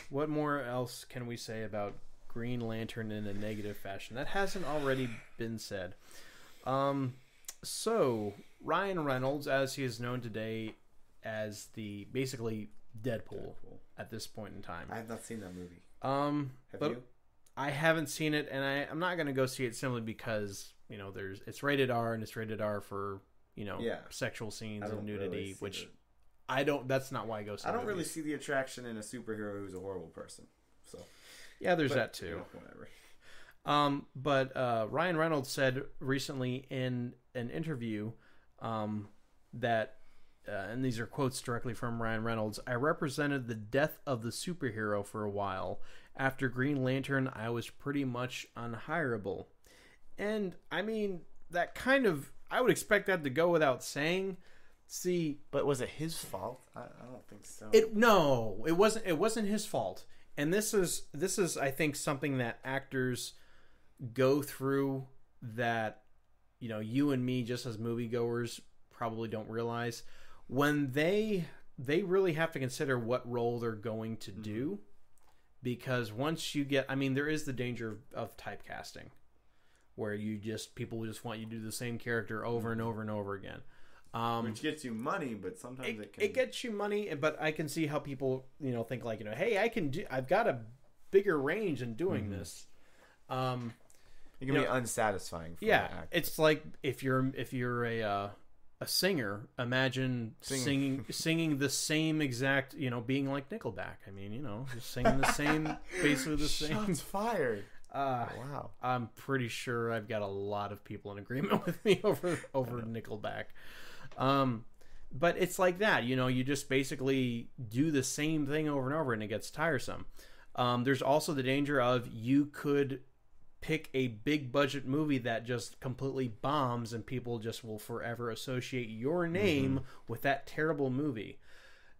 What more else can we say about Green Lantern in a negative fashion that hasn't already been said? So Ryan Reynolds, as he is known today as the basically Deadpool at this point in time. I have not seen that movie. Have you? I haven't seen it, and I'm not going to go see it simply because it's rated R, and it's rated R for sexual scenes and nudity, which I don't. That's not why I go see. I don't really see the attraction in a superhero who's a horrible person. So yeah, there's that too. Whatever. But Ryan Reynolds said recently in an interview that, and these are quotes directly from Ryan Reynolds, "I represented the death of the superhero for a while. After Green Lantern, I was pretty much unhireable." And, I mean, that kind of... I would expect that to go without saying. See... But was it his fault? I don't think so. No, it wasn't. It wasn't his fault. And this is, I think, something that actors go through that, you and me, just as moviegoers, probably don't realize. When they really have to consider what role they're going to do. Because once you get... I mean, there is the danger of typecasting. Where people just want you to do the same character over and over and over again. Which gets you money, but sometimes it gets you money, but I can see how people, think like, hey, I've got a bigger range in doing this. It can be unsatisfying for an actor. It's like if you're a singer, imagine singing the same exact, being like Nickelback. I mean, just singing the same, basically the same. Shots fired. Wow. I'm pretty sure I've got a lot of people in agreement with me over Nickelback. But it's like that, you just basically do the same thing over and over and it gets tiresome. There's also the danger of you could pick a big budget movie that just completely bombs and people just will forever associate your name with that terrible movie.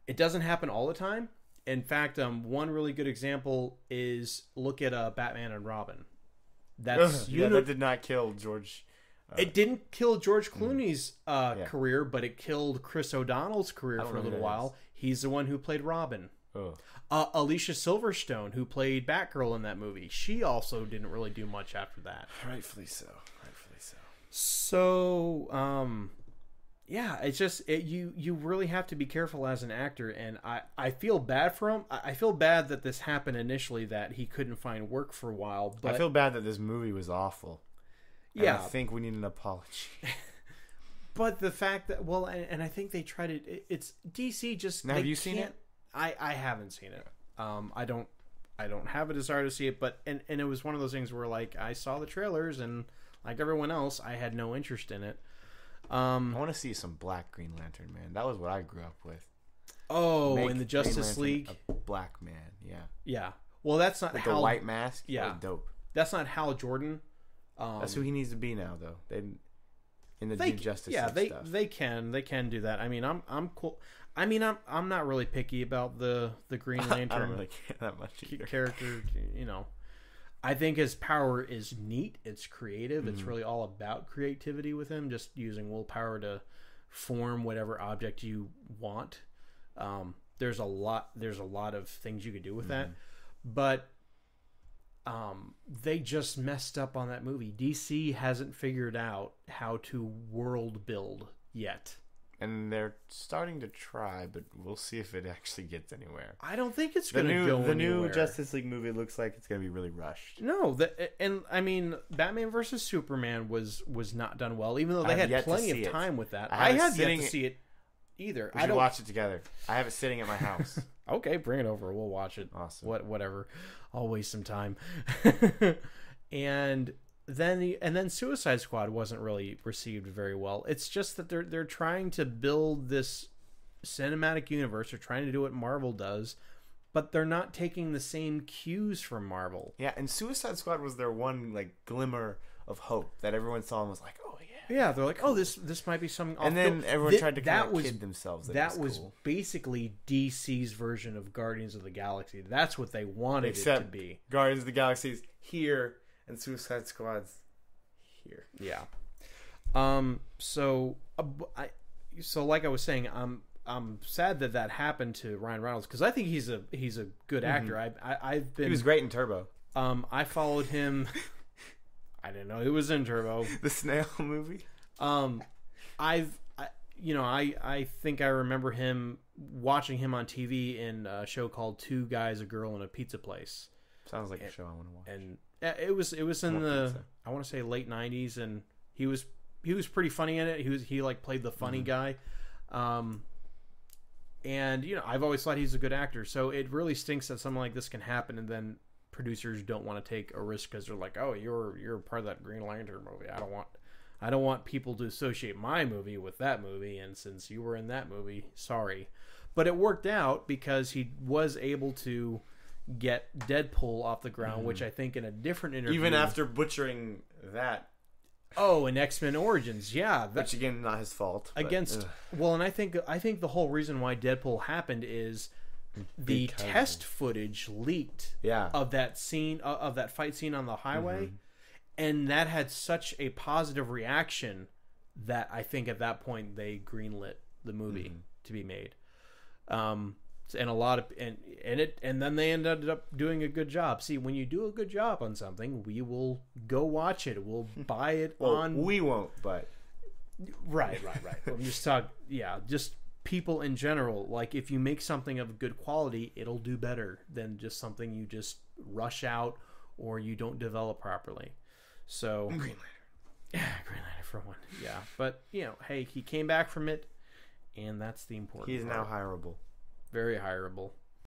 It doesn't happen all the time. In fact, one really good example is look at Batman and Robin. That did not kill George. It didn't kill George Clooney's career, but it killed Chris O'Donnell's career for a little while. He's the one who played Robin. Alicia Silverstone, who played Batgirl in that movie, she also didn't really do much after that. Rightfully so. So, yeah, it's just you really have to be careful as an actor, and I feel bad for him. I feel bad that this happened initially, that he couldn't find work for a while. But I feel bad that this movie was awful. Yeah, I think we need an apology. But the fact that and I think they tried it. It's DC just. Now, have you seen it? I haven't seen it. I don't have a desire to see it. But and it was one of those things where like I saw the trailers and like everyone else, I had no interest in it. I want to see some black Green Lantern, man. That was what I grew up with. Oh, in the Justice League, a black man, yeah. Well, that's not with Hal. The white mask. Yeah, dope. That's not Hal Jordan. That's who he needs to be now, though. In the new Justice League stuff. they can do that. I mean, I'm cool. I mean, I'm not really picky about the Green Lantern. I don't really care that much either. Character. I think his power is neat. It's creative. It's really all about creativity with him. Just using willpower to form whatever object you want. There's a lot of things you could do with that, but they just messed up on that movie. DC hasn't figured out how to world build yet. And they're starting to try, but we'll see if it actually gets anywhere. I don't think it's going to go anywhere. The new Justice League movie looks like it's going to be really rushed. No, and I mean, Batman vs. Superman was not done well, even though they had plenty of time with that. I had yet to see it either. We should watch it together. I have it sitting at my house. Okay, bring it over. We'll watch it. Awesome. Whatever. I'll waste some time. And then Suicide Squad wasn't really received very well. It's just that they're trying to build this cinematic universe. They're trying to do what Marvel does, but they're not taking the same cues from Marvel. Yeah, and Suicide Squad was their one like glimmer of hope that everyone saw and was like, oh yeah. Yeah, they're like, oh, this might be something. And then everyone tried to kind of kid themselves. That was cool. Basically DC's version of Guardians of the Galaxy. That's what they wanted it to be. Guardians of the Galaxy's here. And Suicide Squad's here. Yeah. So like I was saying, I'm sad that happened to Ryan Reynolds because I think he's a good actor. I've been. He was great in Turbo. I followed him. I didn't know he was in Turbo. The snail movie. I think I remember watching him on TV in a show called Two Guys, a Girl, and a Pizza Place. Sounds like a show I want to watch. And it was in I want to say late '90s, and he was pretty funny in it. He like played the funny guy. And I've always thought he's a good actor. So it really stinks that something like this can happen, and then producers don't want to take a risk because they're like, oh, you're part of that Green Lantern movie. I don't want people to associate my movie with that movie, and since you were in that movie, sorry. But it worked out because he was able to get Deadpool off the ground, which I think in a different interview... Even after butchering that. Oh, in X-Men Origins, yeah. Which, again, not his fault. And I think the whole reason why Deadpool happened is... The test footage leaked of that scene, of that fight scene on the highway, and that had such a positive reaction that I think at that point they greenlit the movie to be made. And a lot of and then they ended up doing a good job. See, when you do a good job on something, we will go watch it. We'll buy it on. We won't, but right. I'm just talking. Yeah, just. People in general, like if you make something of good quality, it'll do better than just something you just rush out or you don't develop properly. So Green Lantern. Yeah, Green Lantern for one. Yeah, but hey, he came back from it, and that's the important. He's now hireable. Very hireable.